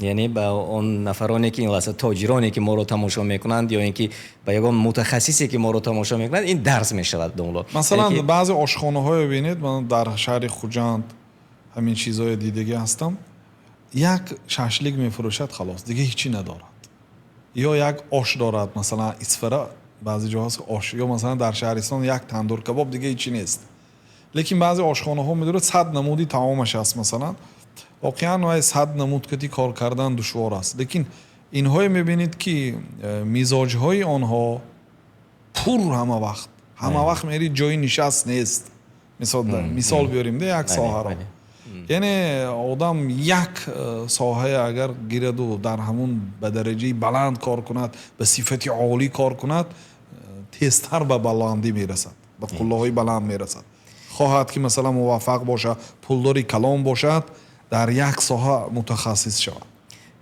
یعنی با اون نفرانی که این واسه تاجرانی که ما رو تماشا میکنند یا اینکه با یگان متخصصی که ما رو تماشا میکنند این درس میشود دولا. مثلا بعضی آشخانه‌ها ببینید، من در شهر خوجند همین چیزهای دیدگی هستم، یک شاشلیک میفروشد خلاص دیگه هیچی ندارد، یا یک آش دارد مثلا اسفره، بعضی جاها هست آش، یا مثلا در شهرستان یک تندور کباب دیگه هیچی نیست. لیکن بعضی آشخانه‌ها میداره 100 نمودی تمامش است، مثلا واقعا وای 100 نمود کتی کار کردن دشوار است. لیکن اینها میبینید که مزاج‌های آنها پر همه وقت میری جای نشست نیست. مثال بیاریم ده یک ساحه را، یعنی آدم یک ساحه اگر گیرد و در همون به درجه بلند کار کند، به صفت عالی کار کند، تیزتر به بلندی میرسد، به قله‌های بلند میرسد. خواهد که مثلا موفق باشه، پولداری کلام باشد، در یک ساحه متخصص شود.